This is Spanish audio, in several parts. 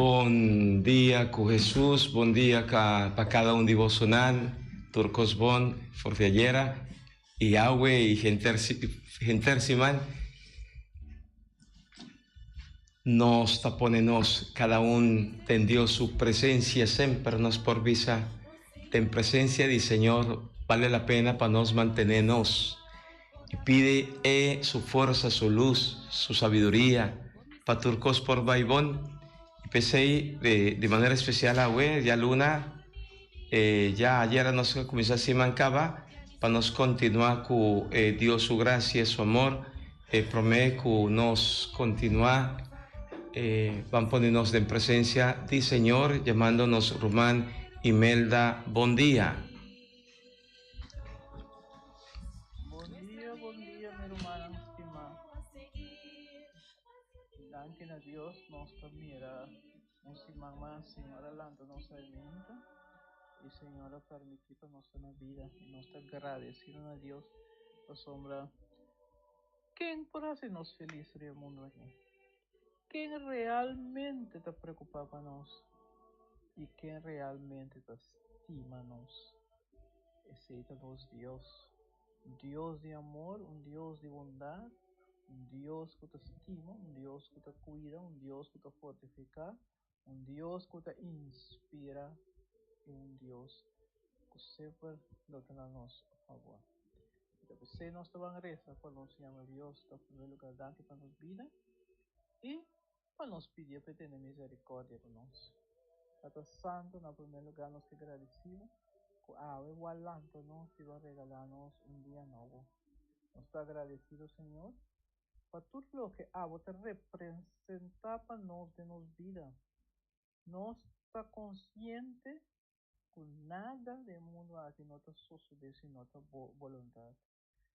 Bom dia com Jesus, bom dia para cada um de vocês, turcos bom, fortaleza, e agua e gente siman, nos taponenos, cada tem Dios su presencia siempre nos por visa, ten presencia de Señor, vale la pena para nos mantenernos, y pide su fuerza, su luz, su sabiduría, para turcos por Baibón. Empecé de manera especial a ya Luna, ya ayer nos comenzó así mancaba, para nos continuar con Dios su gracia, su amor, promete que nos continuar, van a ponernos en presencia del Señor, llamándonos Román y Melda, buen día. Buen día, mi hermana estimada. Danke a Dios nos mira, un más, Señor, alanta nos alimenta y Señor permite para nuestra vida y nos agradecido a Dios por sombra. ¿Quién por hacernos felices en el mundo aquí? ¿Quién realmente te preocupa por nosotros? ¿Y quién realmente te estima nos? Aceita-nos Dios. Un Dios de amor, un Dios de bondad, un Dios que te estima, un Dios que te cuida, un Dios que te fortifica, un Dios que te inspira y un Dios que siempre lo tenemos a favor. Entonces, si nos van a rezar, pues nos llama Dios, en primer lugar, dante para nos vida y para nos pedir para tener misericordia de nosotros. Padre Santo, en primer lugar, nos agradecemos. Igual tanto nos iba a regalarnos un día nuevo. Nos está agradecido, Señor, por todo lo que te representa para nos de nos vida. No está consciente con nada del mundo aquí no te sucede sin nuestra voluntad.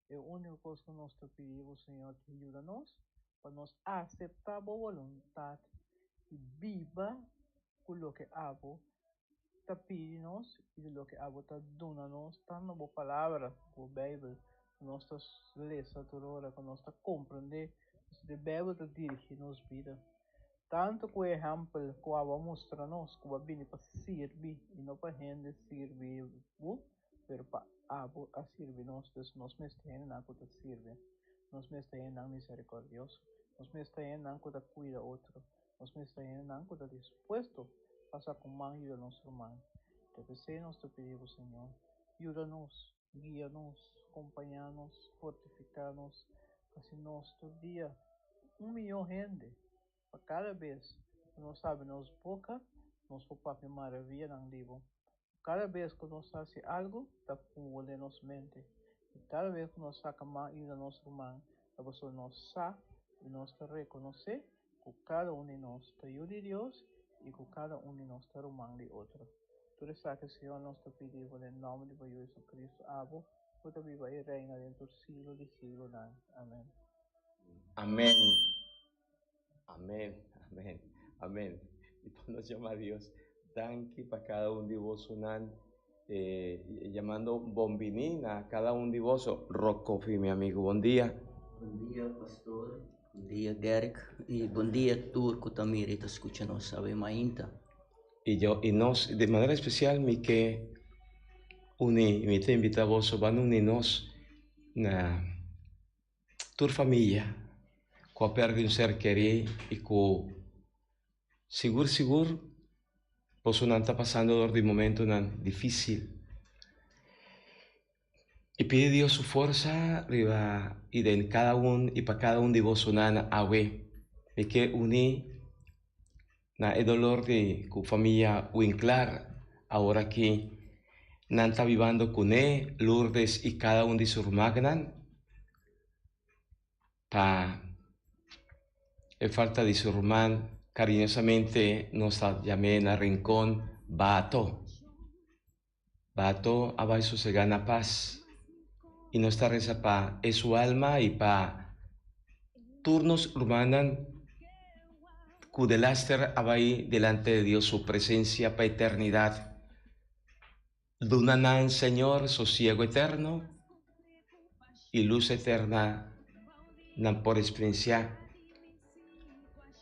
El único cosa que nos pedimos, Señor, que ayúdanos para nos aceptar la voluntad y viva con lo que te pedimos y de lo que te donanos, tanto por palabra, por Bíblia, nuestras leyes toda hora, con nuestra comprender, de Bíblia te dirige nos vida. Tanto que o exemplo que a mostra-nos, que a viene para servir, e não para gente servir, mas para a servir nós mesmos ensinando que serve, nós mesmos ensinando misericordioso, nós mesmos ensinando que cuida outro, nós mesmos ensinando que está disposto a passar com mão e nosso irmão. Então, se nós te pedimos, Senhor, ajuda-nos, guia-nos, acompanha-nos, fortifica-nos, assim nosso dia, milhão de gente. Cada vez que nós sabemos boca, nós papá maravilha não digo. Cada vez que nós fazemos algo, está com de nossa mente. E cada vez que nós sacamos e da nossa irmã, a pessoa nos sabe e nós reconhece que cada um de nós está de Deus e que cada um de nós está irmão de outro. Tudo isso que o Senhor nos pediu em nome de Jesus Cristo, Abo, que te viva e reina dentro do siglo de siglo. Amém. Amén. Amén, amén, amén. Y pues nos llama a Dios. Danke para cada uno de vosotros, llamando bombinina a cada uno de vosotros. Roccofi, mi amigo, buen día. Bom dia, pastor. Bom dia, Derek. E bom dia, Turco também, que está escutando nossa ave mainta. Y nos, de manera especial, mi que mi te invita a vos, van a unirnos na tu familia, que perde un ser querido y que seguro, pues uno está pasando por un momento difícil. Y pide Dios su fuerza y de cada uno y para cada uno de vosotros agüe. Y que uní el dolor de tu familia Winklar, ahora que no está viviendo con él, Lourdes y cada uno de sus magnan, para falta de su hermano, cariñosamente nos llamé en el rincón Bato. Bato, abajo se gana paz. Y nuestra reza para su alma y para turnos urbanan Kudelaster abai delante de Dios su presencia para eternidad. Dunanan, Señor, sosiego eterno y luz eterna nan por experiencia.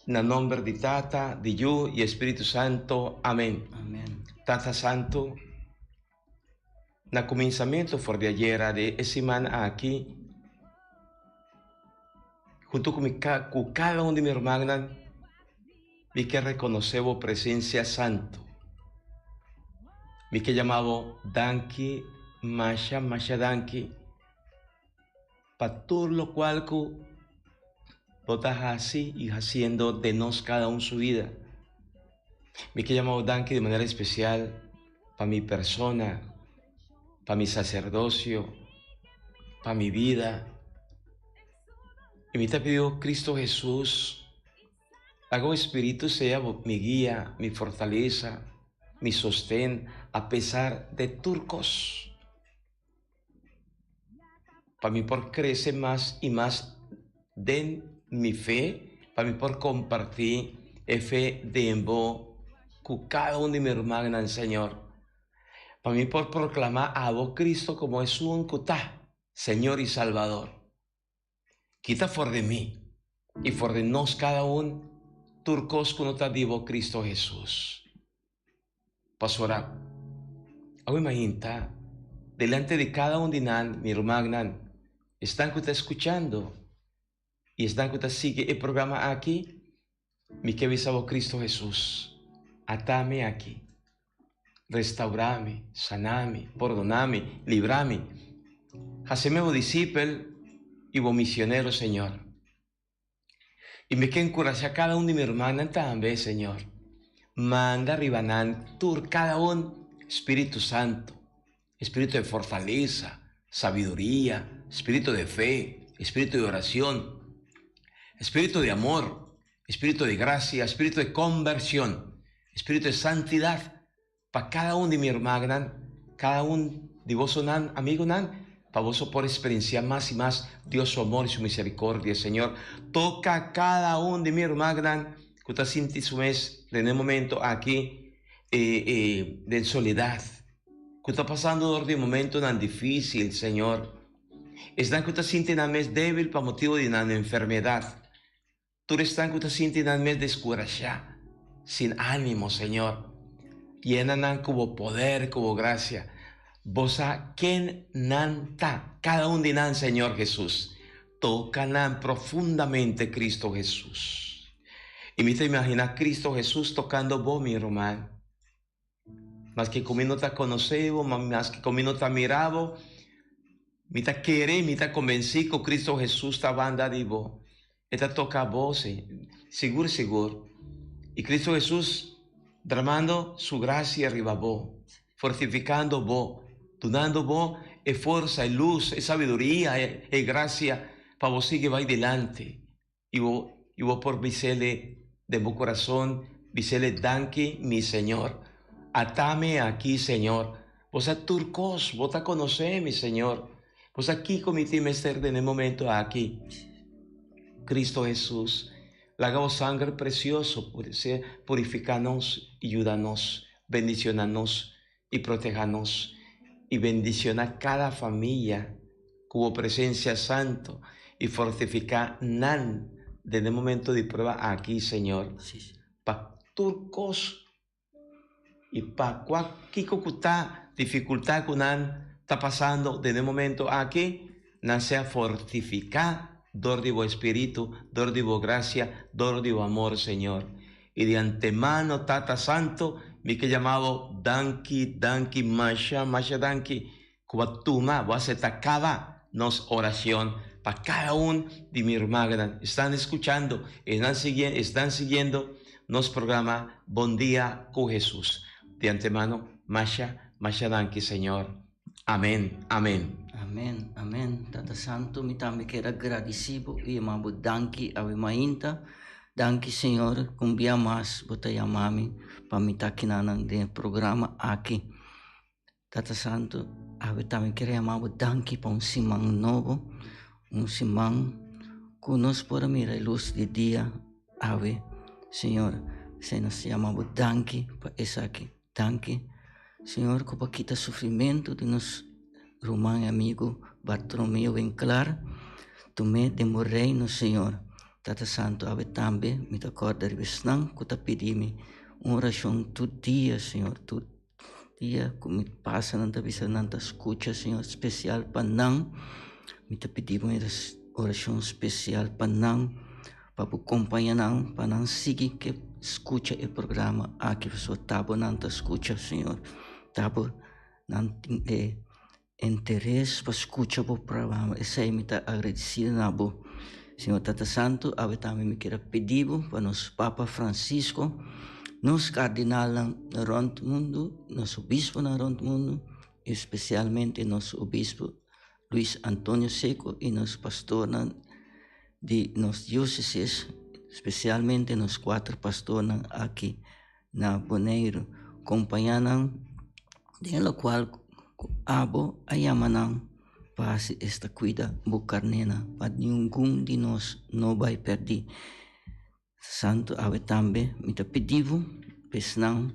Na nombre di Tata, di Yu y Espíritu Santo. Amén. Amén. Tata Santo, na comienzamiento for de ayer de semana aquí, junto con cada uno de mis hermanos, vi que reconocemos presencia santo. Vi que llamado Danki, Masha Danki, para todo lo cual botas así y haciendo de nos cada uno su vida. Vi que llamado Danki de manera especial para mi persona, para mi sacerdocio, para mi vida. Y me te pidió Cristo Jesús, hago Espíritu sea mi guía, mi fortaleza, mi sostén, a pesar de turcos. Para mí por crecer más y más de mi fe, para mí por compartir fe de envo con cada uno de mis hermanos al Señor. Para mí por proclamar a vos Cristo como es un cutá, Señor y Salvador. Quita for de mí y for de nos cada uno turcos que no te digo Cristo Jesús. Pastora, hoy imagina, delante de cada uno de mi hermano, están que está escuchando y están que está sigue el programa aquí, mi que besaba Cristo Jesús, atame aquí, restaurame, saname, perdoname, librame, haceme vos discípulo y vos misionero, Señor. Y me que encoraja a cada uno de mi hermana también, Señor. Manda ribanan tur cada uno, Espíritu Santo, espíritu de fortaleza, sabiduría, espíritu de fe, espíritu de oración, espíritu de amor, espíritu de gracia, espíritu de conversión, espíritu de santidad, para cada uno de mi hermana, cada uno de vos nan, amigo nan, para vos por experiencia más y más Dios su amor y su misericordia, Señor. Toca cada uno de mi hermana, que está sintiendo su mes en el momento aquí de soledad, que está pasando de un momento tan difícil, Señor. Están que está sintiendo un mes débil por motivo de una enfermedad. Tú están que está sintiendo un mes descurajado, sin ánimo, Señor. Llenan como poder, como gracia. Vos a quien nanta, cada uno de nan, Señor Jesús. Tocan profundamente Cristo Jesús. Y me te imaginas Cristo Jesús tocando vos, mi hermano. Más que conmigo te conocemos, más que conmigo te miramos, me te queré, me te convencí que Cristo Jesús está banda de vos. Esta toca vos, seguro, seguro. Y Cristo Jesús derramando su gracia arriba vos, fortificando vos, donando vos fuerza, luz, sabiduría, gracia, para vos seguir va adelante. Y vos por visele de mi corazón, visele danke, mi Señor. Atame aquí, Señor. Vos a turcos, vos te conocés, mi Señor. Vos aquí comití mester en el momento aquí. Cristo Jesús, la sangre precioso, purificanos, ayúdanos, bendicionanos y protéjanos. Y bendiciona cada familia cuyo presencia santo y fortifica nan desde el momento de prueba aquí, Señor. Sí. Para turcos y para cualquier dificultad que nan está pasando desde el momento aquí, nan sea fortificar, dor de espíritu, dor de gracia, dor de amor, Señor. Y de antemano, Tata Santo, mi que llamado Danki, Masha Danki, Kuatuma, vas a tacaba nos oración para cada uno de mi hermana. Están escuchando, están siguiendo nos programa Buen Día con Jesús. De antemano, Masha Danki, Señor. Amén, amén. Amén, amén. Tata Santo, mi también quiero agradecido y amabo danki ave mainta. Danki, Senhor, cumbia mais, botei a mami, para me estar aqui no programa aqui. Tata Santo, ave também quero amar danki para simão novo, simão que nos por mirar a luz de dia, ave, Senhor, se nos chamamos danki para essa aqui. Danki, Senhor, que para quitar sofrimento de nos irmão e amigo Bartolomeu bem claro, tu me demorei no Senhor. Tata Santo, ave tambe, me acorda besnang, que te pedimos uma oração todo dia, Senhor, todo dia, como passa na vida, na escuta, Senhor, especial para não, me te pedimos oração especial para não, para acompanhar não, para não seguir que escuta o programa aqui, pessoa tabo não te escuta, Senhor, tabo não tem interesse para escutar o programa, esse aí me está agradecido na boa. Senhor Tata Santo, ave também me quero pedir para nosso Papa Francisco, nos cardinal na rond mundo, nosso bispo na rond mundo, especialmente nosso obispo Luis Antônio Seco e nosso pastor de nos dioceses, especialmente nos 4 pastores aqui na Bonaire, acompanhando, de lo qual abo ayamanang pasi esta cuida bucarnena, para nenhum de nós não vai perder. Santo ave tambe, me te pedivo, pesnang,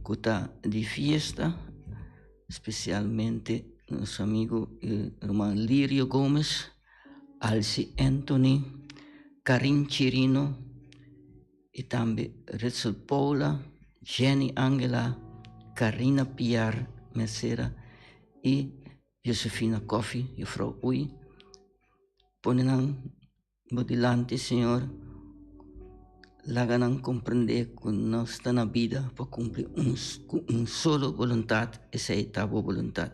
kuta de fiesta, especialmente nosso amigo irmão Lírio Gomes, Alci Anthony, Karin Chirino, e também Retzel Paula, Jenny Angela, Karina Piar Mercera e Josefina Coffee, e Frau Ui, ponenang bodilante, Senhor, laganang compreender que nós está na vida para cumprir solo vontade, essa é a tua vontade.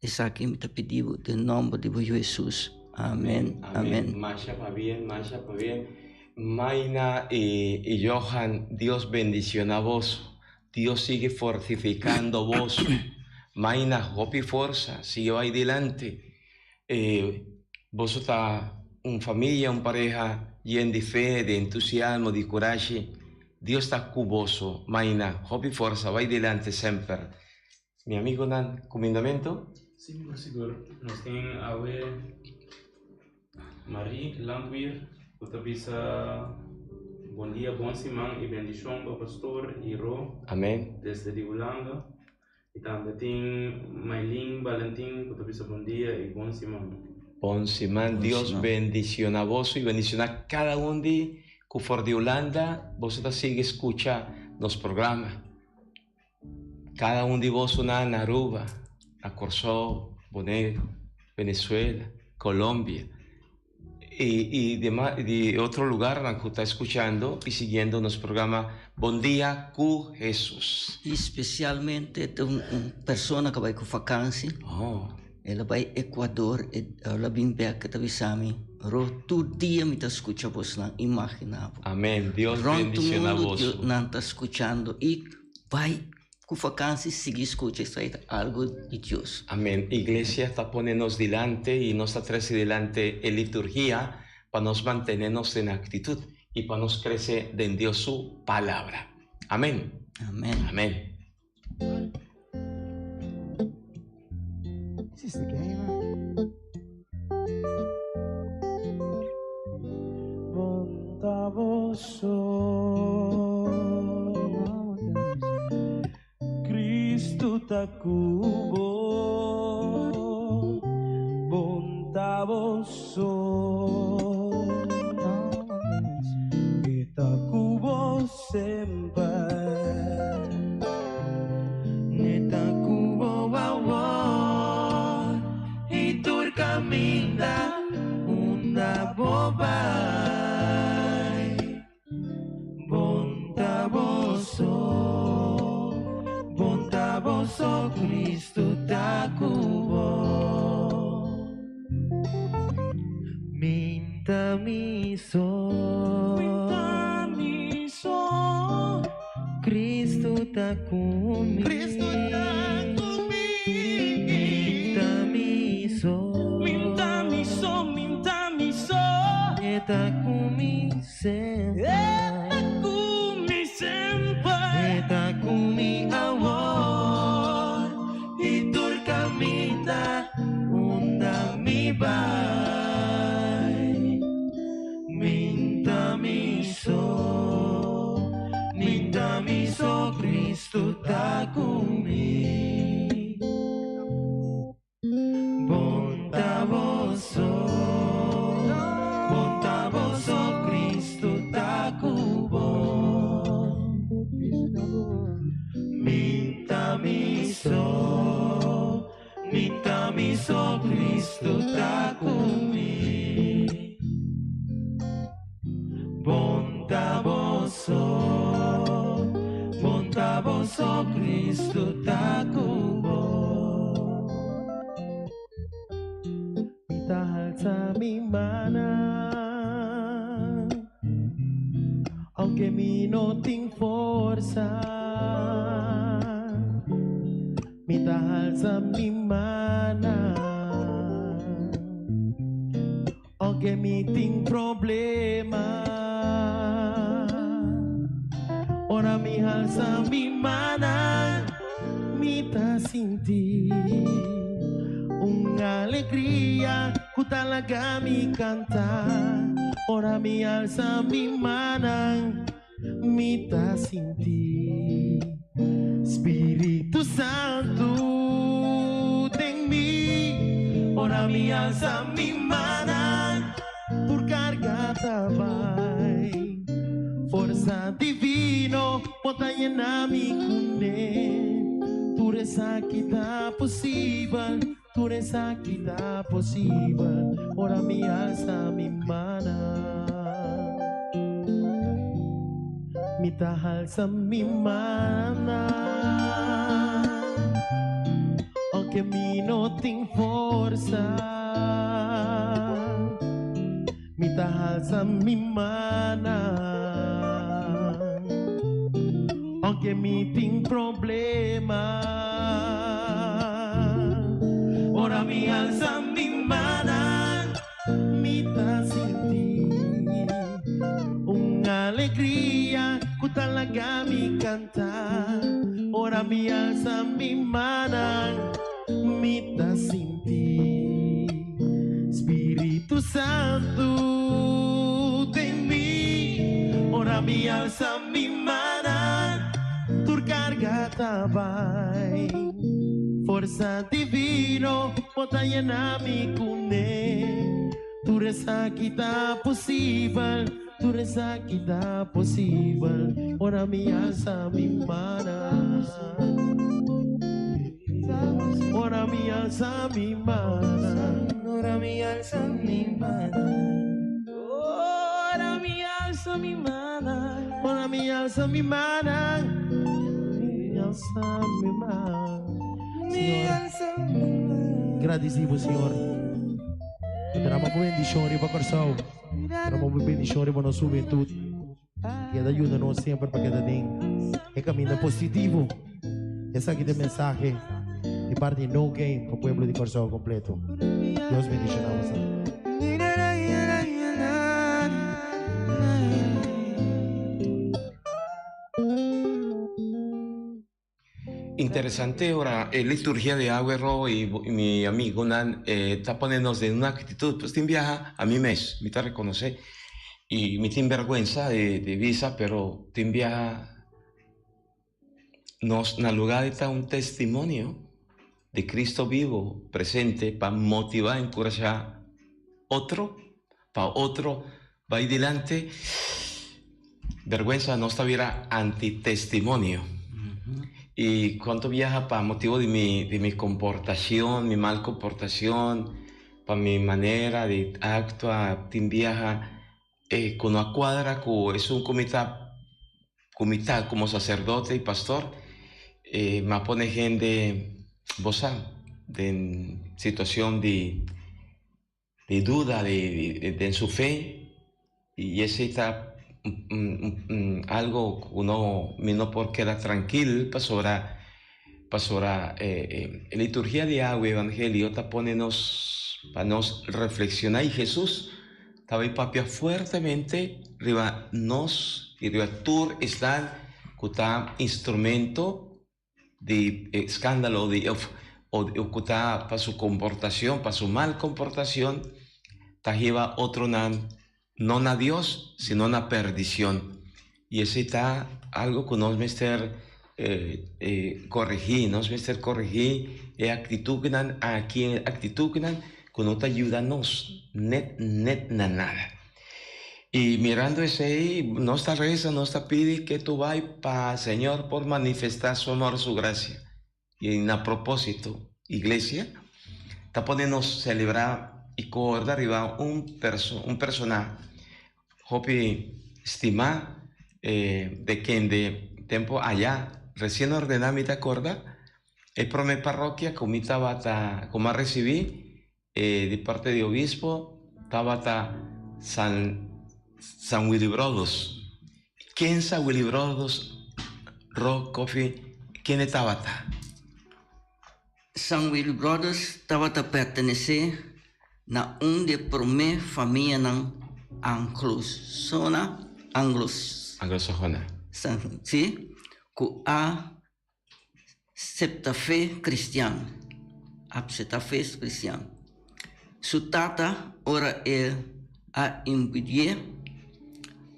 Essa aqui me pediu de nome de Jesus. Amén. Amén. Masha pa bien. Maina y Johan, Dios bendiciones a vos. Dios sigue fortificando vos. Maina, hope y fuerza, sigue ahí adelante. Vos está una familia, una pareja llena de fe, de entusiasmo, de coraje. Dios está cuboso. Maina, hope y fuerza, va adelante siempre. Mi amigo Nan, comendamento? Sí, por seguro. Nos tienen a ver Marie Landweer, que avisa bom dia, bom semana e bendição para o pastor Iro. Amén. Desde de Holanda. E também tem Maylin Valentín, que avisa bom dia e bom semana. Bom semana. Dios bendiciona a vos y bendiciona a cada uno de que for de Holanda. Vosotros sigue escucha los programas. Cada uno de vos una en Aruba, a Corsó, Bonaire, Venezuela, Colombia y de otro lugar que está escuchando y siguiendo nuestro programa Bom Dia com Jesús. Especialmente de uma pessoa que vai com vacância, ela vai ao Equador, ela vem para Tavisami, todo dia me está escutando você, não imaginava. Amém. Deus bendiciona a vos. Não está escutando e vai com vacância seguir escutando, isso é algo de Deus. Amén. Iglesia está poniéndonos delante y nos está trayendo delante en liturgia para nos mantenernos en actitud y para nos crecer en Dios su palabra. Amén. Amén. Amén. Is this the game? Cristo ta cubo, bondadoso, e ta cubo sempre, ne ta cubo wawa, e tu caminha una bobai, bondadoso, Cristo ta cubo, minta miso, Cristo ta comigo, minta miso, eta comigo sempre, eta comigo amor, e tu caminha onda mi vai, minta miso, Cristo ta comigo, bondadoso, Cristo so Cristo takubo. Mitahal sa mi mana, aunque mi no ting forza. Mitahal sa mi mana, aunque mi ting problema. Ora mi alza mi mana, mita sinti una alegría, ku talaga mi canta. Ora mi alza mi mana, mita sinti Espíritu Santo en mí. Ora mi alza mi mana, por carga tabay. Força divino, bota llenar mi cune. Tu reza kita possível, tu reza kita possível. Ora mi alza mi mana, mi alza mi mana. Aunque mi no ting força, mi alza mi mana. Aunque mi ting problema, ora mi alza mi mana, mi ta sinti una alegría, ku talaga mi canta. Ora mi alza mi mana, mi ta sinti Espíritu Santo en mí. Ora mi alza mi mana, tu carga tabay. Forza divino, bota llenar mi cune. Tu reza kita possível, tu reza kita possível. Ora mi alza mi mana, ora mi alza mi mana, Ora mi alza mi mana, ora mi alza mi mana, ora mi alza mi mana, mi alza mi mana. mi alza mi mana. Agradecido, Senhor. Derrama por bendición riba coração. Derrama por bendición riba nossa juventude. Que ajuda-nos sempre para cada dia. É caminho positivo. Essa aqui é a mensagem de parte de No Game para o povo de coração completo. Deus bendicionamos. Interesante ahora, liturgia de Agüero y mi amigo Nan está poniéndonos en una actitud, pues te viaja a mi mes, me te reconoce y me tiene vergüenza de visa, pero te viaja nos en lugar de estar un testimonio de Cristo vivo, presente, para motivar, encorajar otro, para otro, va ahí delante, vergüenza no estuviera antitestimonio. Y cuando viaja para motivo de mi comportación, mi mal comportación, para mi manera de actuar, viaja con una cuadra que es un comité como sacerdote y pastor, me pone gente de situación de duda de su fe, y ese está algo uno no por quedar tranquilo para liturgia de agua evangelio está ponernos para nos reflexionar, y Jesús estaba ahí papia fuertemente arriba nos y arriba tur está cuta instrumento de escándalo o cuta para su comportación, para su mal comportación, tajiva otro no a Dios, sino a perdición. Y ese está algo que nos mester corregir, nos mester corregir, actitud que no te ayuda net nada. Y mirando ese ahí, nuestra reza, nuestra pide que tú vayas para Señor por manifestar su amor, su gracia. Y a propósito, iglesia, está poniéndonos celebrar y recordar arriba un personaje, hopi estima de quien de tiempo allá recién ordenada, ¿me te acuerdas? Es por mi parroquia, como recibí de parte de obispo, estaba San Willy Brothers. ¿Quién es San Willy Brothers? Rock, Coffee, ¿quién estaba? San Willy Brothers pertenece na de primeira família ng Anglosona, Anglosajona. Sim, que accepta fé cristã. Accepta fé cristã. Su tata ora a impedir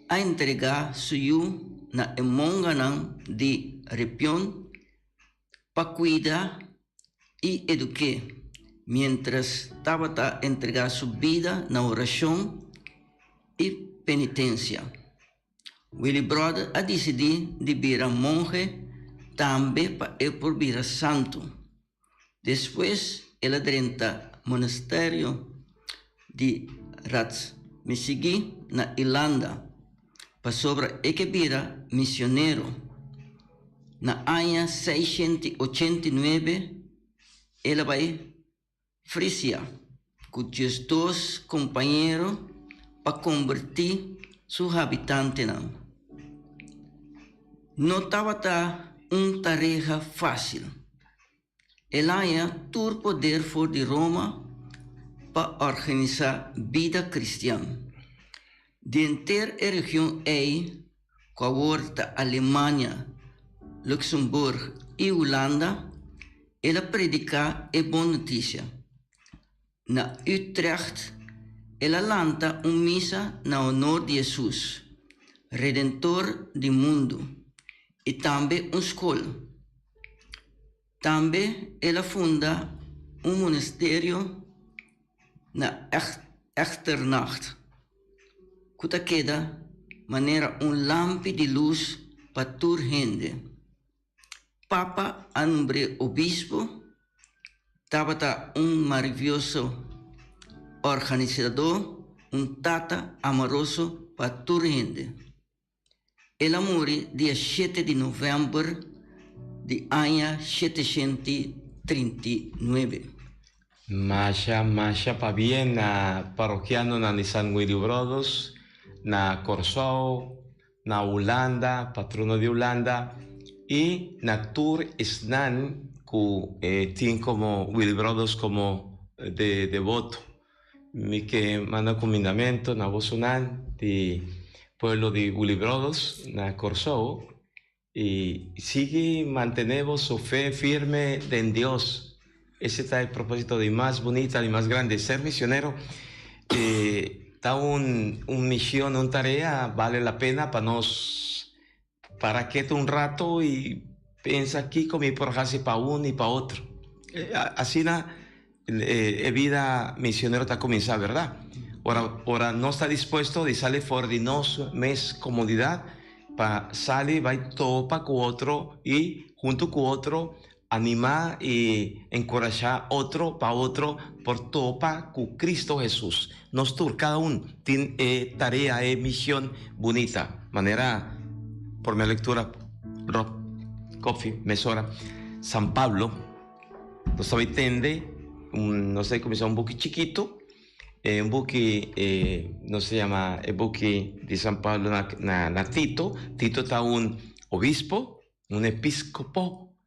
a entregar suyo na emonganang de repión para cuidar y educar, mientras estaba a entregar su vida na oración y penitencia. Willy Brother a decidido de virar monje también para por virar santo. Después, ele adrenta monasterio de Ratsmisigi na Irlanda, para sobre que vira misionero. Na año 689, ele vai Frisia, com seus dois companheiros, para convertir seus habitantes. Não estava uma tarefa fácil. Ele tinha todo o poder for de Roma para organizar vida cristã. Dentro da região com a da Alemanha, Luxemburgo e Holanda, ele predica a boa notícia. Na Utrecht, ele lança uma missa na honor de Jesus, Redentor do mundo, e também uma escola. Também ele funda um monastério na Echternach, que queda maneira lampe de luz para toda gente. Papa, a nombre obispo, estava maravilhoso organizador, tata amoroso para toda gente. Ele morreu dia 7 de novembro de ano 739. Masha pa bien na parroquiano na San Willy Brothers, na Corsou, na Holanda, patrono de Holanda, y na Tour Snan, que tiene como Willy Brothers como de devoto. Mi que manda comendamento na Bosunan, de pueblo de Willy Brothers, na Corsou, y sigue mantenemos su fe firme en Dios. Ese está el propósito de más bonita y más grande. Ser misionero está una misión, una tarea, vale la pena para nos, para que un rato y piensa aquí como por hacer para uno y para otro. Así la vida misionero está comenzando, ¿verdad? Ahora no está dispuesto de salir fuera de nos, mes comodidad, para salir, va topa con otro y junto con otro animar y encorajar otro para otro por topa con Cristo Jesús. Nosotros, cada uno tiene tarea, misión bonita. Manera, por mi lectura, Rob, Coffee, mesora, San Pablo, nos entende, no sé cómo se llama, un buque chiquito, un buque, no se llama el buque de San Pablo na Tito. Tito está un obispo, un episcopo,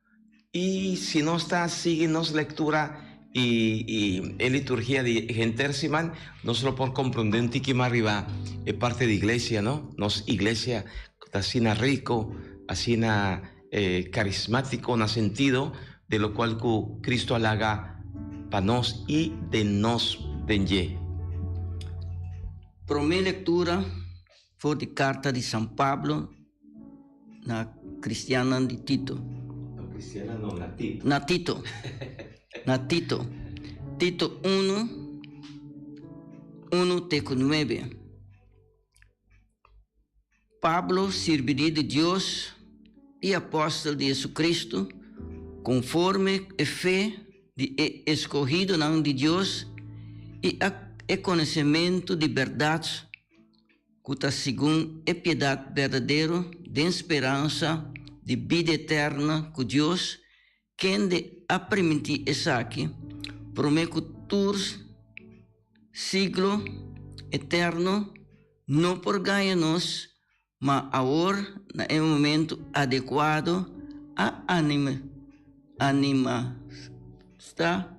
y si no está, síguenos lectura y liturgia de Gentersiman, no solo por comprender un tiki más arriba, es parte de iglesia, ¿no? Nos iglesia, así na rico, así na carismático, na sentido, de lo cual Cristo halaga para nos y de nos denye. Para minha lectura foi de carta de São Pablo na Cristiana de Tito. No, cristiana no, na Tito. Na Tito. Na Tito. Tito 1:9. Pablo, servidor de Deus e apóstolo de Jesucristo, conforme a fé de escolhido de Deus e conhecimento de verdade, que está segundo a piedade verdadeira de esperança de vida eterna com Deus, quem de a permitir essa aqui, promete todos siglo eterno, não por ganhar-nos, mas agora, no momento adequado, a anima está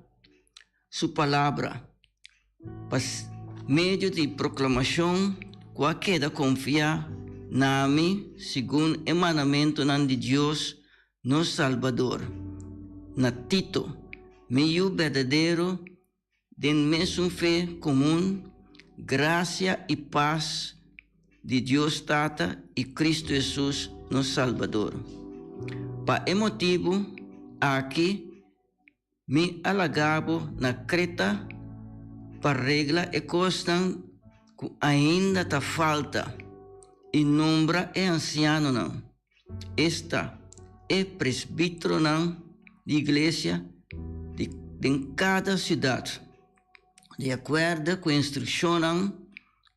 sua palavra, para meio de proclamação, qualquer confiar na mim, segundo o mandamento de Deus, nosso Salvador. Na Tito, meio verdadeiro, de mesmo fé comum, graça e paz de Deus Tata e Cristo Jesus, nosso Salvador. Para esse motivo, aqui, me alagabo na Creta para regla e costan que ainda ta falta e nombra e anciano não. Esta é presbítero não de igreja de cada cidade, de acordo com a instrução não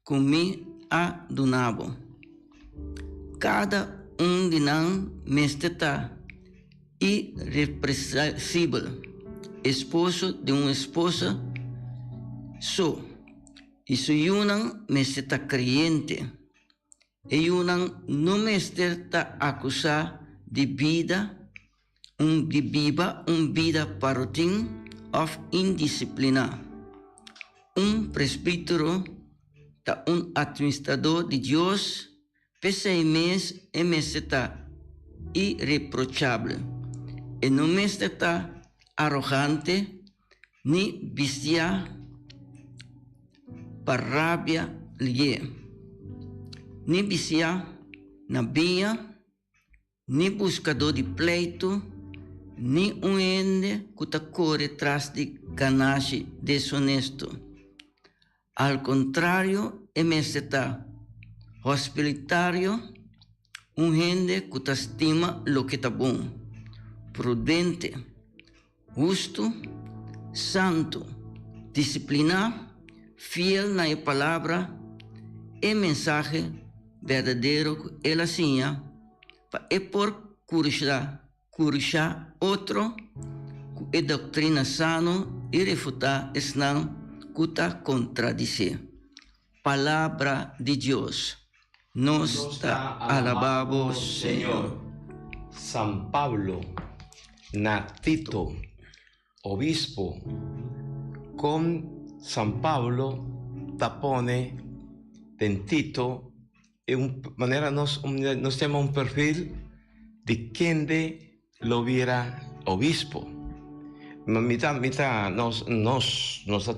que me adunabo. Cada de não mesteta irrepreensível, esposo de uma esposa, e se yunan me está creyente, e yunan no me está acusar de vida, viva vida parotim of indisciplina. Presbítero, ta administrador de Deus, pese mes e me está irreprochable, e no me está arrogante, ni bestia, para rabia lhe, ni vicia na via, ni buscador de pleito, ni ende que corre atrás de ganache desonesto. Al contrário, está hospitalario, gente que estima lo que está bom, prudente, justo, santo, disciplinado, fiel na palavra e mensagem verdadeiro que ela tinha, e por curar outro, e doutrina sano e refutar não que está contradizer. Palavra de Deus. Nos está alabamos, Senhor. San Pablo, na Tito, obispo, con San Pablo tapone en Tito, manera nos llama un perfil de quien lo viera obispo. Nos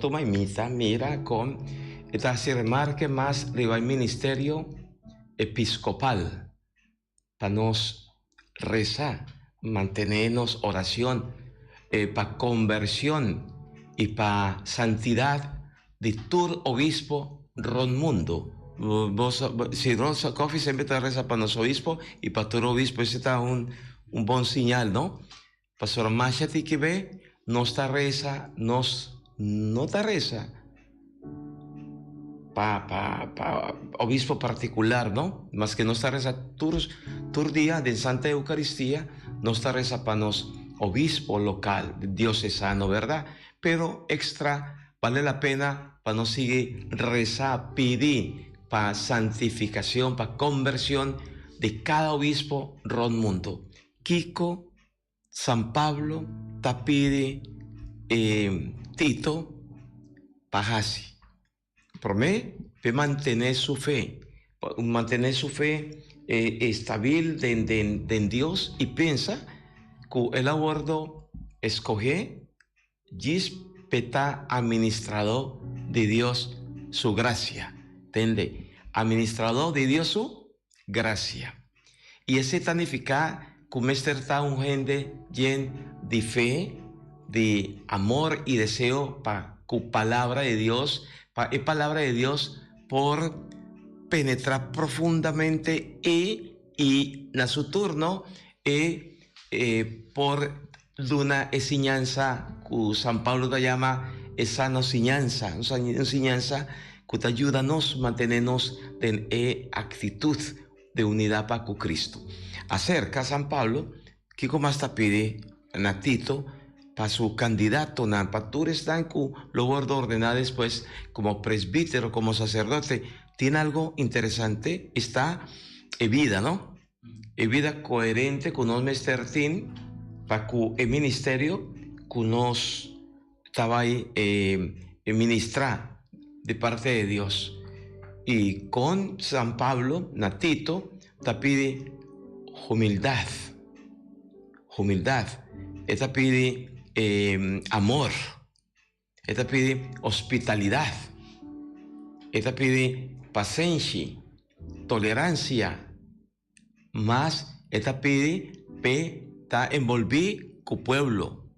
toma y mira con esta se remarque más el ministerio episcopal para nos rezar, mantenernos oración, para conversión y para santidad de todo obispo ron mundo. Si Rosa Coffee siempre te reza para los obispos y para todo obispo, ese está un buen señal, ¿no? Pastor Machati que ve, no está reza, no está reza para obispo particular, ¿no? Más que no está reza tur día de Santa Eucaristía, no está reza para los obispo local, diocesano, ¿verdad? Pero extra, vale la pena para no seguir rezar, pedir para santificación, para conversión de cada obispo ron mundo. Kiko, San Pablo, Tapidi, Tito, Pajasi. Por mí, mantener su fe estable en Dios y piensa que el abordo escoge peta administrador de Dios su gracia. ¿Entiende? Administrador de Dios su gracia. Y ese significa que está un gente lleno de fe, de amor y deseo para que palabra de Dios, por penetrar profundamente y en su turno por una enseñanza que San Pablo te llama esa enseñanza que te ayuda a mantenernos en actitud de unidad para con Cristo. Acerca a San Pablo, Kiko más te pide Natito para su candidato, para tú están lo bordo ordenar después como presbítero, como sacerdote. Tiene algo interesante, está en vida, ¿no? En vida coherente con los mestertín para que el ministerio que nos estaba ahí ministrar de parte de Dios. Y con San Pablo, Natito, te pide humildad. Esta pide amor. Esta pide hospitalidad. Esta pide paciencia, tolerancia. Más, esta pide está envolví con pueblo.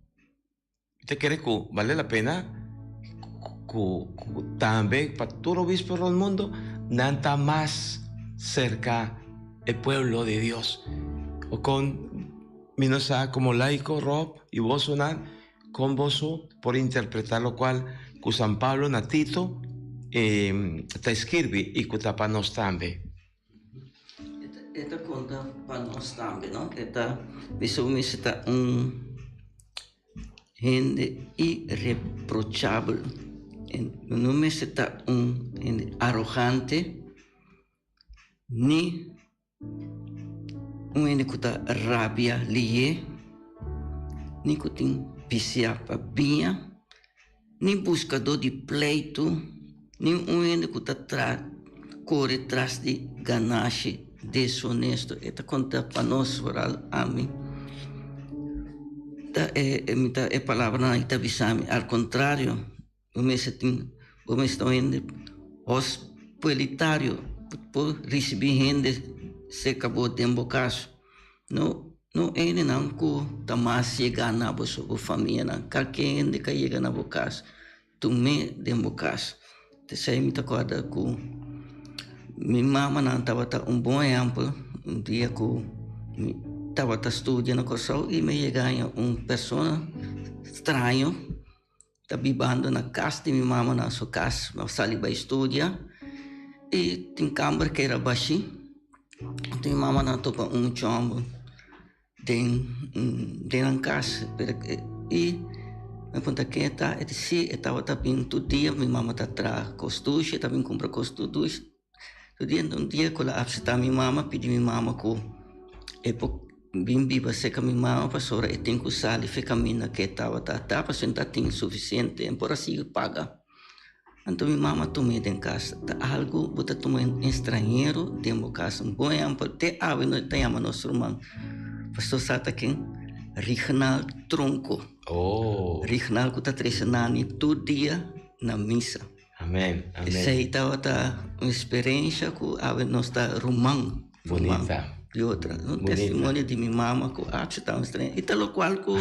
¿Te quiere que vale la pena? También para todo el obispo del mundo, nada más cerca el pueblo de Dios. O con Minosa como laico, Rob, y vos con vos por interpretar lo cual que San Pablo Natito te escribe y que para nos también. Esta conta para nós também, não? Esta pessoa está gente irreprochável. Não está gente arrogante, nem gente que está rabia lie, nem que tem viciar para binha, nem buscador de pleito, nem gente que está corre atrás de ganância desonesto. Esta conta para nós oral amém. É palavra na Itabisami. Ao contrário, você está indo hospitalitário por receber gente se acabou de embocaço. Não é não que está mais chegar na sua família, não. Qualquer gente que chega na bocaço, tu me de embocaço. Você me acorda com minha mãe não estava bom exemplo. Dia que estava estudando com o e me chegava pessoa estranho, está vivendo na casa de minha mãe, na sua casa, na sala para estudar, e tem câmara que era baixa, tem minha mãe não topa chombo dentro da casa, e me pergunta que estava vindo todo dia, minha mãe está atrás costuche, estava vindo comprar costuche. Um dia que ela absenta minha mãe, pedi minha mãe que bim viva seca minha mãe, pastora, e tem que usar e fica mina que estava para sentar tem suficiente, por assim paga. Então minha mãe tomei em casa, algo bota tomar estrangeiro dentro da casa, bom exemplo, até ave não tem ama nosso irmão, pastor Sata aqui, regional tronco, regional que está treinando todo dia na missa. Amém. Essa aí estava uma experiência que a nós está romã. Bonita. E outra. Um testemunho de minha mãe que acho tão estranho. E tal qual que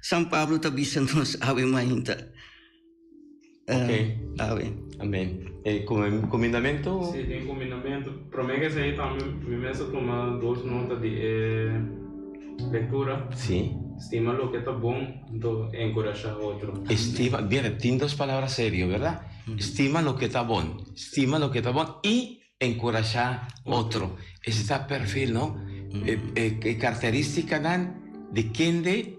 São Paulo está dizendo nos ave mainta. Ok. Ave. Amém. Combinamento? Sim, tem combinamento. Promete que aí também me mesa tomar 2 notas de leitura. Sim. Estima lo que está bom, então encorajar outro. Estima, bien, tiene 2 palabras serias, ¿verdad? Estima lo que está bon, y encorajar otro. Ese está perfil, ¿no? Característica de quien de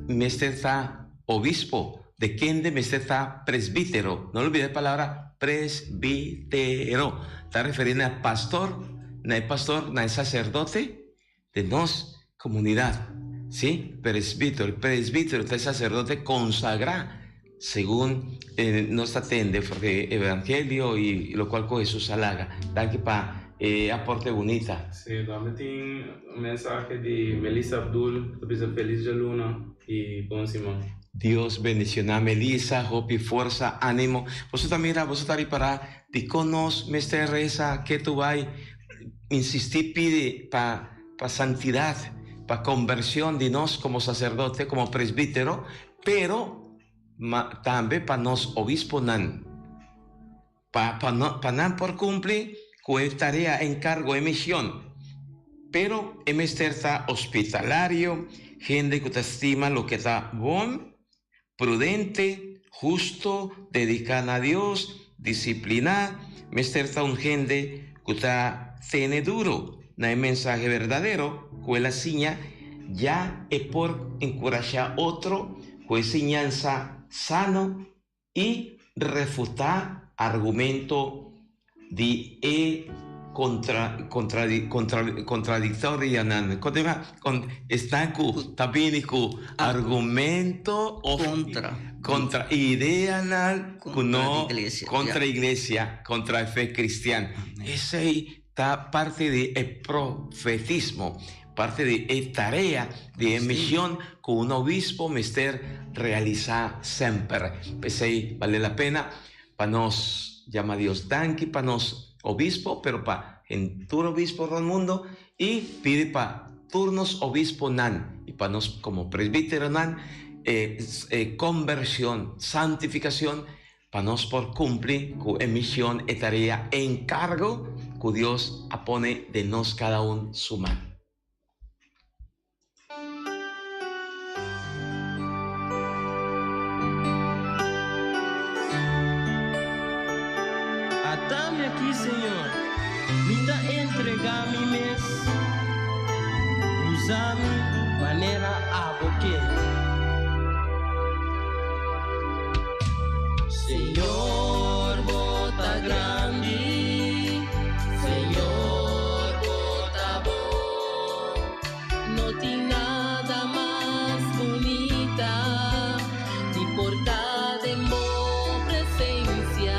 me está obispo, de quien de me está presbítero. No olvides la palabra presbítero. Está refiriendo a pastor, no es sacerdote de nos comunidad. ¿Sí? Presbítero. El presbítero es sacerdote consagrado según nos atende, porque evangelio y lo cual con Jesús halaga. Danke para aporte bonita. Sí, también tiene un mensaje de Melissa Abdul, que dice feliz de luna y buen Simón. Dios bendición a Melissa, hope y fuerza, ánimo. Vosotros mira, vosotros para ticonos, mestre reza, que tú vas insistir pide para santidad, para conversión de nos como sacerdote, como presbítero, pero también para nos obispo nan. Para nan por cumplir con tarea, encargo, misión. Pero está hospitalario, gente que te estima lo que está bon, prudente, justo, dedicada a Dios, disciplinada. Está un gente que está tiene duro, el mensaje verdadero, con la seña, ya es por encorajar otro, con enseñanza sano y refutar argumento de contradictoria, está también con argumento contra idea contra iglesia, contra fe cristiana. Esa está parte de profetismo, parte de tarea de misión que un obispo mister realizar siempre. Pues ahí vale la pena para nos llama Dios danki, para nos obispo, pero para en turno obispo del mundo, y pide para turnos obispo nan, y para nos como presbítero nan, conversión, santificación, para nos por cumplir con misión y tarea, encargo que Dios apone de nos cada uno su mano. Atame aquí, Señor. Minta entregar mi mes. Usame manera aboque. Señor, bota grande. Señor, bota bom. No tiene nada más bonita. Te importa de mi presencia.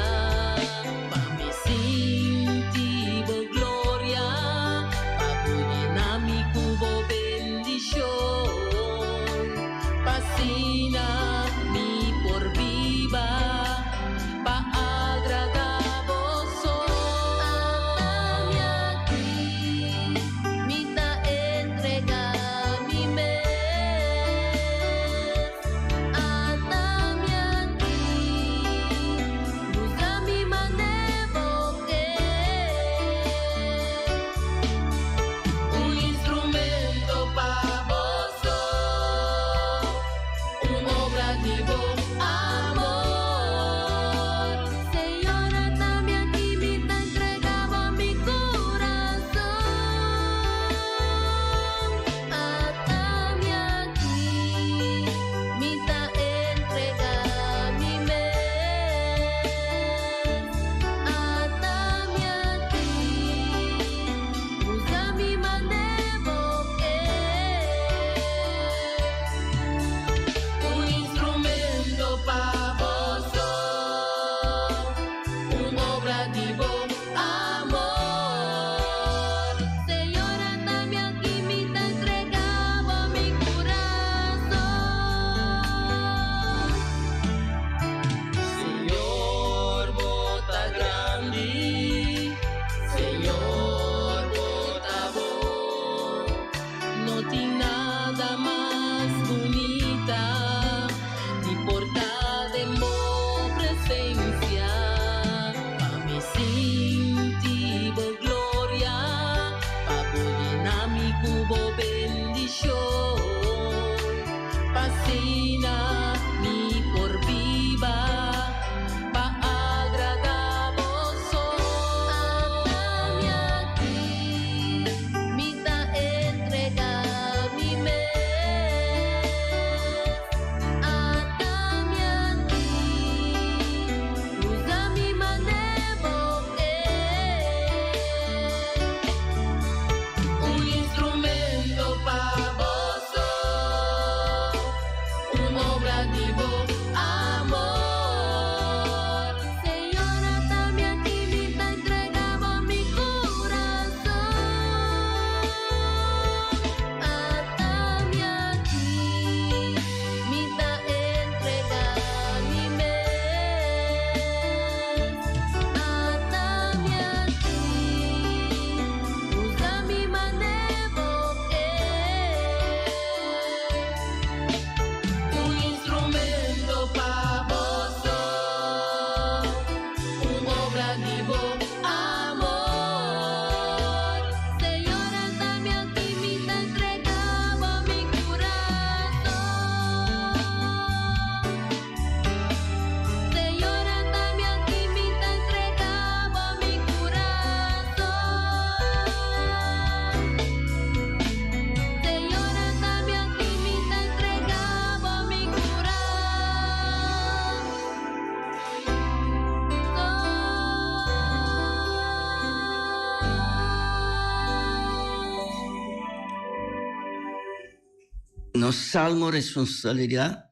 No salmo responsorial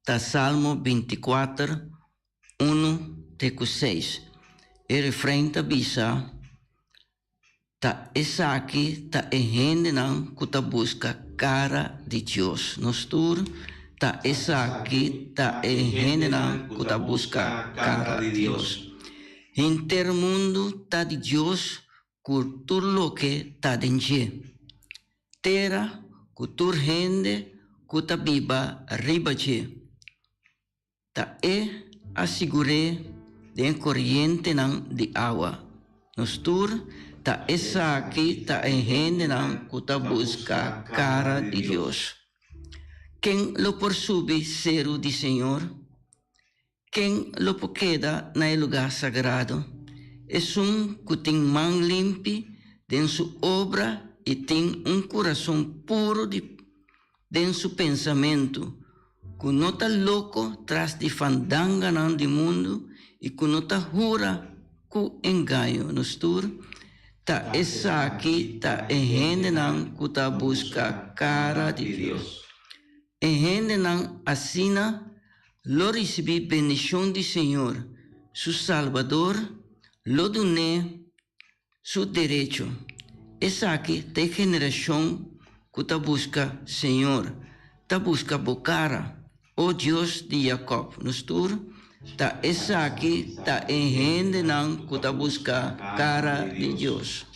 ta Salmo 24, 1-6. E refrém ta bisa ta essa aqui ta gente não que ta busca cara de Deus. Nos tur ta essa aqui ta gente não que ta busca cara de Deus. Intermundo ta de Deus cultur lo que ta denje. Terra cultur gente que ta biba ribaje. Ta assegure de corrente nan de água. Nos tur ta essa aqui ta gente nan que ta busca cara de Deus. Quem lo possube ser o de Senhor? Quem lo queda na lugar sagrado? É que tem mão limpa de sua obra e tem coração puro de seu pensamento, que não está louco tras de fandanga do mundo e que não está jura com engano. Nos tur, ta essa aqui ta gente não que ta busca cara de Deus. E gente não assina, lo recebi bendição do Senhor, su Salvador, lo doné, su direito. Essa aqui tem geração que ta busca Senhor, ta busca bocara, o Deus de Jacob. Nos tur, ta essa aqui ta gente não que ta busca cara de Deus.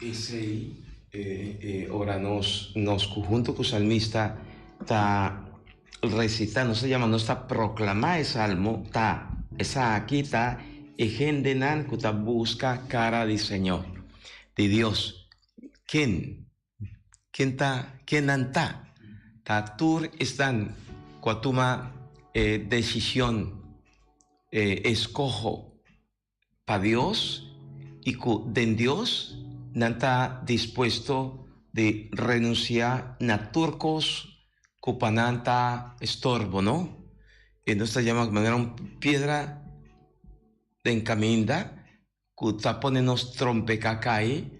Esse aí, ora nos junto con el salmista está recitando, se llama, no está proclamar el salmo, está esa aquí está ejendenan que busca cara del Señor, de Dios. ¿Quién está? Ta tur están cuatuma decisión escojo para Dios y de Dios no está dispuesto de renunciar a turcos cupananta estorbo, ¿no? Entonces llama de manera una piedra de encaminda que está poniéndonos trompecacay,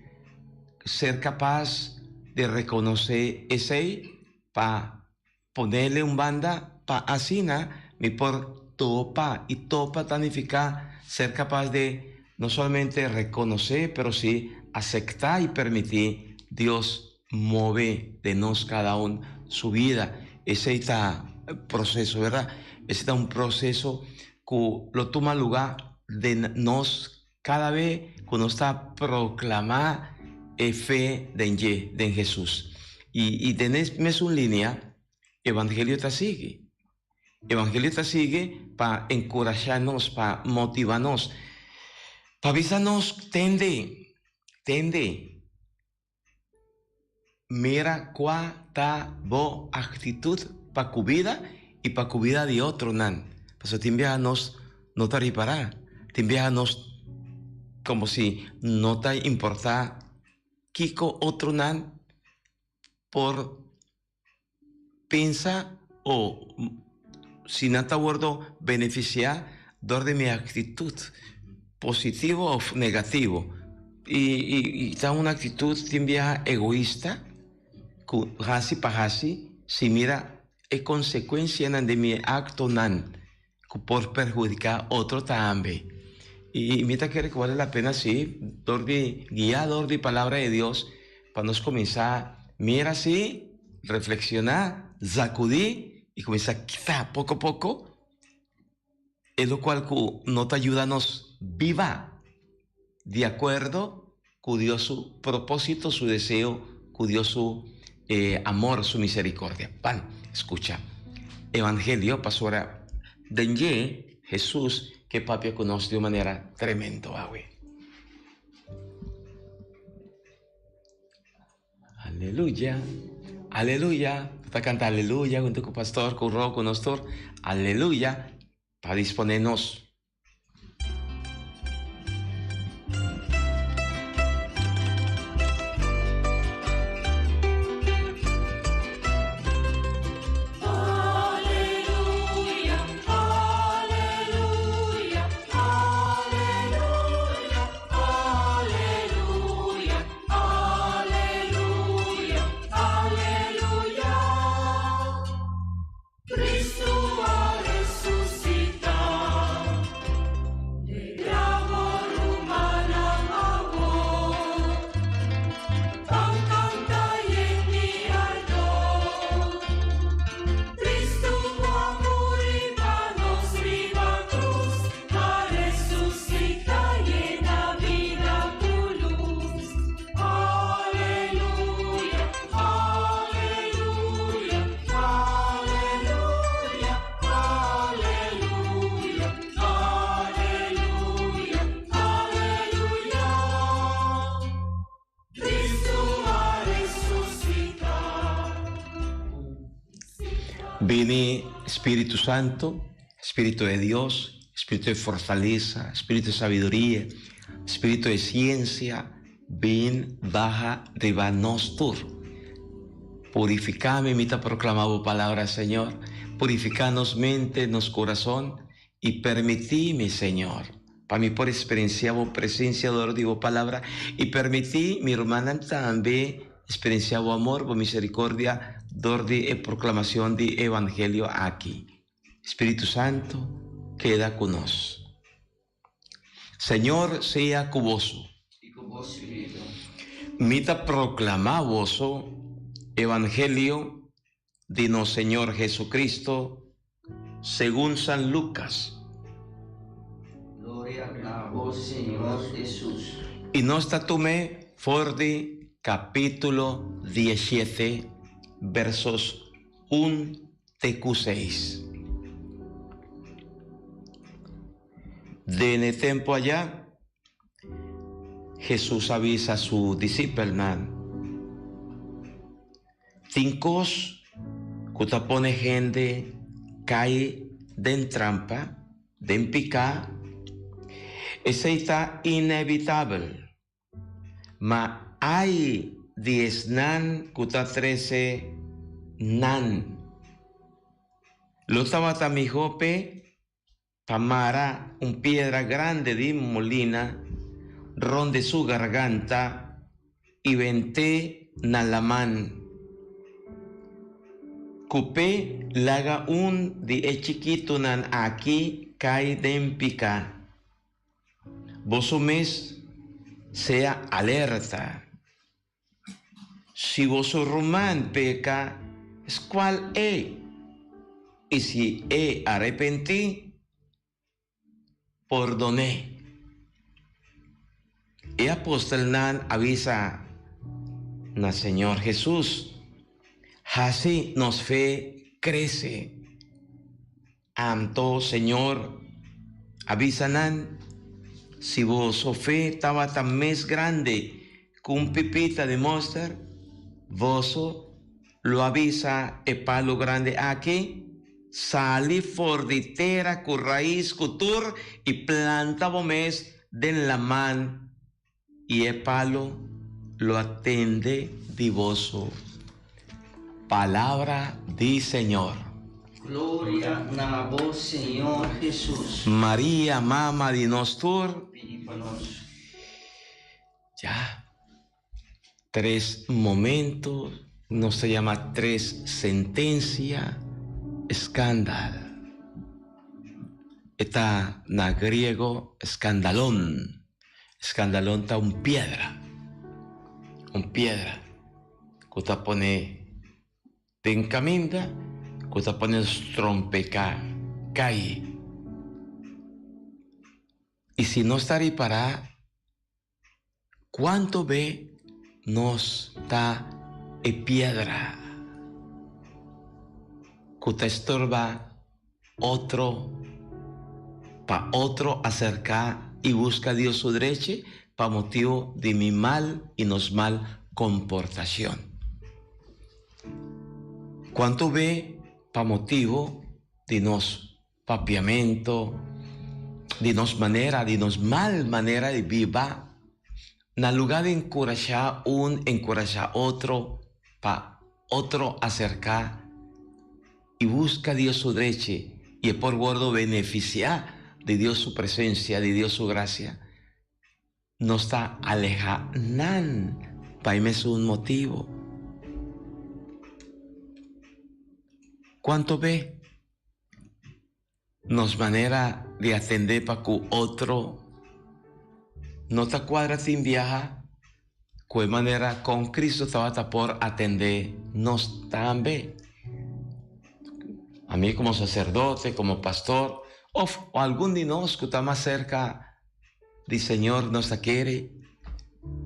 ser capaz de reconocer ese para ponerle un banda para asina mi por topa y topa significa ser capaz de no solamente reconocer, pero sí aceptar y permitir Dios mueve de nos cada uno su vida. Ese está proceso, ¿verdad? Ese está un proceso que lo toma lugar de nos cada vez que nos está proclamar fe de Jesús. Y tenés una línea, Evangelio te sigue. Evangelio te sigue para encorajarnos, para motivarnos, para avisarnos, tende. Mira cuál ta bo actitud para tu vida y para tu vida de otro nan. Pues te envianos no te reparar, te envianos como si no te importa kiko otro nan por pensar o si no te acuerdo beneficiar de mi actitud positivo o negativo. Y está una actitud también egoísta, que hasi para hasi, si mira, es consecuencia de mi acto nan, que por perjudicar otro también. Y mira que vale la pena, sí, guiador de palabra de Dios, para nos comenzar, mira así, reflexionar, sacudir y comenzar a quitar poco a poco, es lo cual que no te ayuda a nos viva de acuerdo con Dios su propósito, su deseo, con Dios su amor, su misericordia. Pan, escucha. Evangelio, pastora, de Jesús, que papi conoce de manera tremenda, güey. Aleluya, aleluya. Está cantando aleluya junto con el pastor, con Ro, con nosotros. Aleluya, para disponernos. Viene Espíritu Santo, Espíritu de Dios, Espíritu de fortaleza, Espíritu de sabiduría, Espíritu de ciencia. Ven, baja, riba nostur. Purificame, mita proclamado palabra, Señor. Purificanos mente, nos corazón y permitime, Señor, para mí por experiencia o presencia de digo palabra y permití mi hermana también experiencia o amor o misericordia de proclamación de evangelio aquí. Espíritu Santo, queda con nosotros. Señor, sea cuboso. Mita proclamaboso evangelio de nuestro Señor Jesucristo según San Lucas. Gloria a vos, Señor Jesús. Y nos tomé Fordi capítulo 17 versos 1-6. De tiempo allá, Jesús avisa a su discípulo, tincos cutapone gente cae den trampa, den pica, ese está inevitable, ma hay 10 nan cuta 13 nan. Lo estaba mi jope, pamara un piedra grande de molina, ronde su garganta y venté nalamán. Cupé laga un de chiquito nan aquí cae den pica. Vos mes sea alerta. Si vos román peca, es cual y si arrepentí, perdoné. El apóstol nan avisa na Señor Jesús. Así nos fe crece. Amto Señor avisa nan. Si vos fe estaba tan mes grande con pipita de monster, vos lo avisa el palo grande aquí, sali forditera con raíz cutur y planta mes den la man y el palo lo atende divoso. Palabra di Señor. Gloria a vos, Señor Jesús. María, mamá de nosotros. Ya. 3 momentos, no se llama 3 sentencia, escándalo. Está en griego escandalón. Escandalón está un piedra. Que te pone en caminda, que te pone trompeca, cae. Y si no está ahí para, ¿cuánto ve? Nos está piedra que te estorba para otro acercar y busca a Dios su derecha para motivo de mi mal y nos mal comportación. ¿Cuánto ve para motivo de nos papiamento, de nos manera, de nos mal manera de viva? En lugar de encorajar otro, para otro acercar y busca a Dios su derecha y por gordo beneficiar de Dios su presencia, de Dios su gracia, no está alejando para mí es un motivo. ¿Cuánto ve? Nos manera de atender para que otro no te cuadra sin viajar, de manera con Cristo te va a por atender nos también. A mí como sacerdote, como pastor, o algún de nosotros que está más cerca del Señor nos quiere,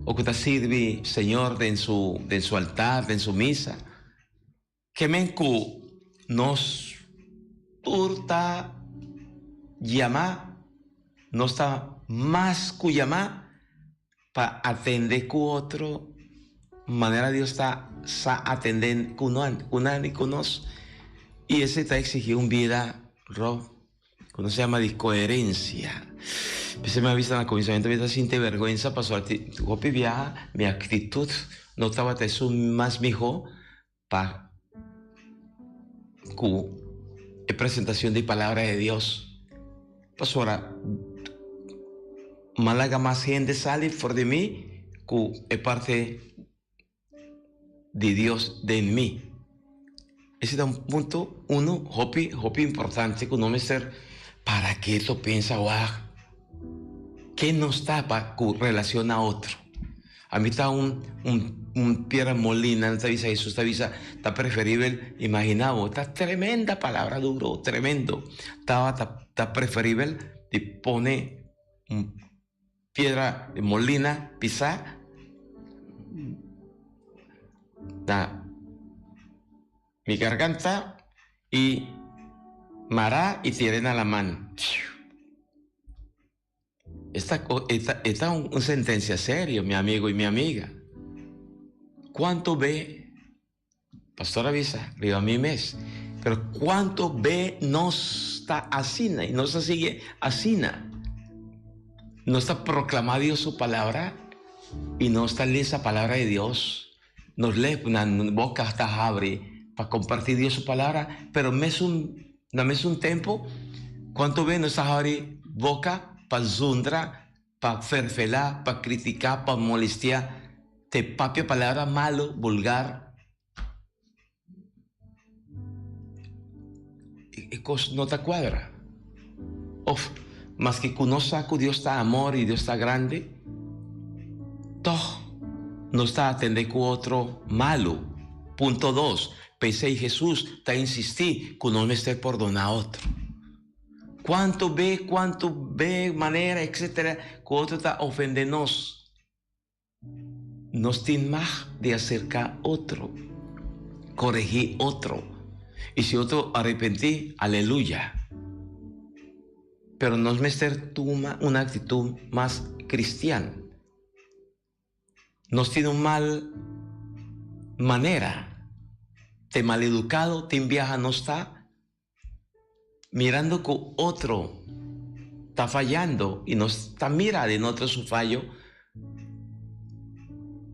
o que te sirve Señor en su altar, en su misa, que mencu nos turta llamar, no está más que llamar para atender con otro, manera Dios está atendiendo con y con nos. Y ese está exigiendo una vida, que no se llama de coherencia. Se me ha visto en el comisionamiento de vida sin vergüenza, pasó a ti, mi actitud, no estaba eso más mijo, para la presentación de palabra de Dios. Pasó ahora, Málaga más gente sale fuera de mí, que es parte de Dios de en mí. Ese es un punto, uno, hopi importante, que no me ser, ¿para qué lo piensa? ¿Qué no está para relación a otro? A mí está un Piedra Molina, esta visa Jesús, esta visa está preferible, imaginamos, está tremenda palabra, duro, tremendo. Está preferible de poner Piedra Molina, pisar, mi garganta y mará y tirena la mano. Esta es una sentencia seria, mi amigo y mi amiga. ¿Cuánto ve, Pastor avisa, le digo a mi mes, pero cuánto ve no está asina y no se sigue asina? No está proclamada Dios su palabra y no está leyendo esa palabra de Dios. Nos lee una boca hasta abre para compartir Dios su palabra, pero no es un tiempo. ¿Cuánto ve no está abre boca? Para zundra, para ferfelar, para criticar, para molestar, te papia palabra malo, vulgar. Y cosa no te cuadra. Más que conoce que Dios está amor y Dios está grande, todo no está atendiendo con otro malo. Punto 2. Pensé y Jesús te insistí que no me esté perdonando a otro. Cuánto ve, manera, etcétera, que otro está ofendiéndonos. Nos tiene más de acercar otro, corregir otro. Y si otro arrepentí, aleluya. Pero no es meter una actitud más cristiana. Nos tiene un mal manera. Te maleducado, te viaja, no está mirando que otro está fallando y no está mirando en otro su fallo,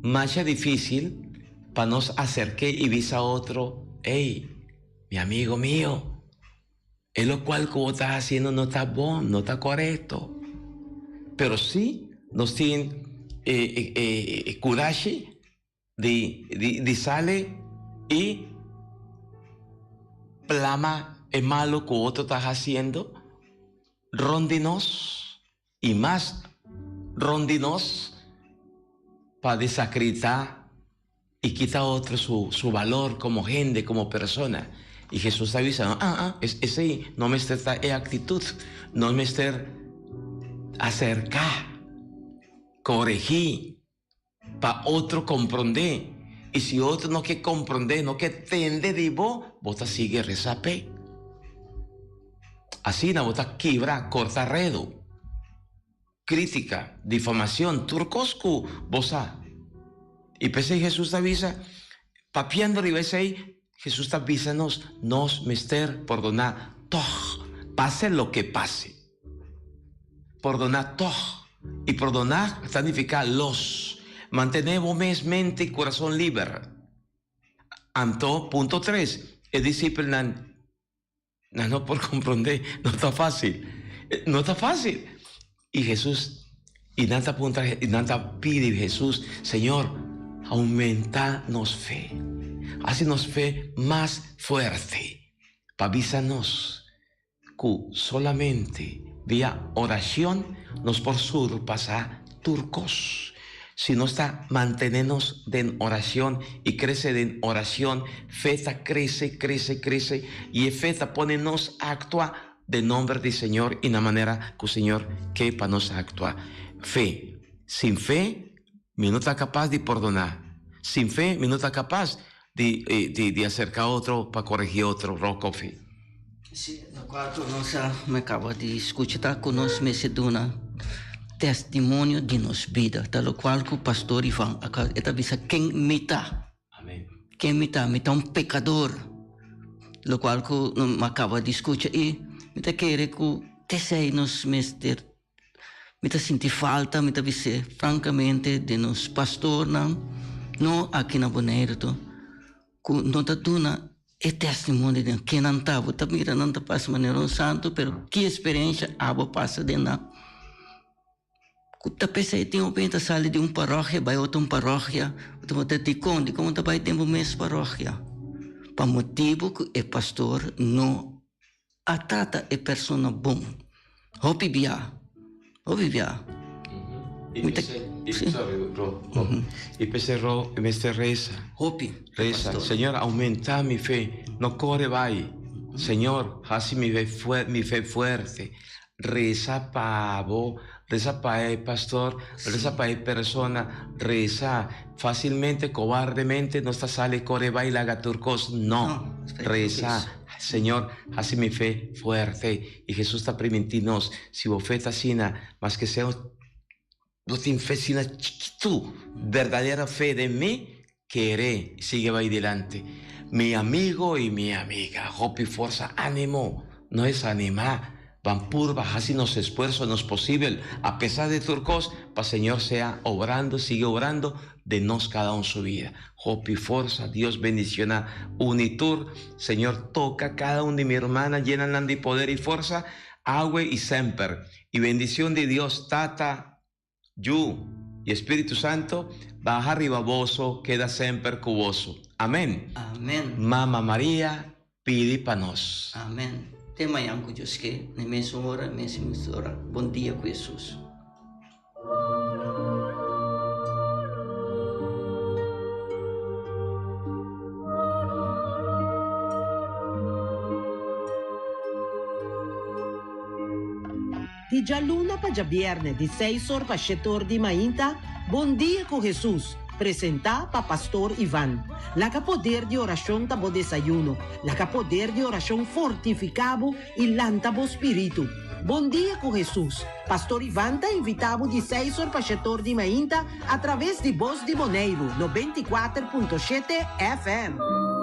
más difícil para nos acercar y visa a otro, hey, mi amigo mío, es lo cual que vos estás haciendo no está bueno, no está correcto. Pero sí nos tiene coraje de sale y plama es malo que otro está haciendo, rondinos y más rondinos para desacreditar y quitar a otro su valor como gente, como persona. Y Jesús está avisando, ese no me está actitud, no me está acercar, corregir, para otro comprender. Y si otro no quiere comprender, no quiere entender de vos te sigue rezape. Así no vos te quiebra, corta redo, crítica, difamación, turcoscu, vos. Y pese Jesús te avisa, papiando y ves ahí, Jesús te avisa nos mister perdonar todo, pase lo que pase. Perdonar todo. Y perdonar significa mantenemos mente y corazón libre. Anto, punto 3. El discípulo no por comprender, no está fácil. No está fácil. Y Jesús, y nada pide Jesús, Señor, aumentanos fe. Haznos fe más fuerte. Pavísanos que solamente vía oración nos por surpasar turcos. Si no está mantenernos en oración y crece en oración, fe crece, y fe ponenos a actuar de nombre del Señor y la manera que el Señor que para nos actuar. Fe. Sin fe, me no está capaz de perdonar. Sin fe, me no está capaz de acercar a otro para corregir otro. Rocofe. Sí, no quarto nossa me acaba de escutar com nós me seduna testemunho de nos vida, tal qual que o pastor Ivan está visa quem mita. Amém. Quem mita um pecador. lo qual que não acaba de escutar e me tá querer que te sei nos mestre me tá sentir falta me tá dizer francamente de nos pastor não aqui na Bonaire que não tá dando é testemunho de que não tá tá mira não tá passa maneira um santo pero que experiência aba passa de na Kuta pensei tem um penta sali de paróquia vai outra paróquia tu tá te conde como tá vai tempo mês paróquia para motivo que é pastor não atata é persona bom hopi bia Y me reza. hopi Reza, Señor, aumenta mi fe, no corre vai. Señor, haz mi fe fuerte. Reza para vos, reza para el pastor, reza para el persona, reza fácilmente, cobardemente, no está sale, corre vai, laga turcos, no. Reza, Señor, haz mi fe fuerte. Y Jesús está permitiendo, si vos fe sina, más que sea, no te fe sina chiquito, verdadera fe de mí, querer, sigue va adelante. Mi amigo y mi amiga, hopi fuerza, ánimo, no es animar. Van purva, así nos esfuerzo, nos posible, a pesar de turcos, para Señor sea obrando, sigue obrando de nos cada uno su vida. Hopi fuerza, Dios bendiciona Unitur, Señor toca cada uno de mi hermana, llenan de poder y fuerza, agua y semper, y bendición de Dios, Tata, Yu y Espíritu Santo, baja arriba voso, queda semper cuboso. Amén. Amén. Mama María, pide para nos. Amém. Tema yang ku Diyos ke, na mesmo hora, bom dia com Jesus. Di già luna pa già viernes, di 6 horas pa 7 horas di mainta, bom dia com Jesus. Presenta pa Pastor Ivan. La que poder de oración tabo desayuno. La que poder de oración fortificado y lantabo espíritu. Bom dia com Jesus. Pastor Ivan tá invitado de 6 horas para 7 horas de manhã através de Voz de Bonaire 94.7 FM.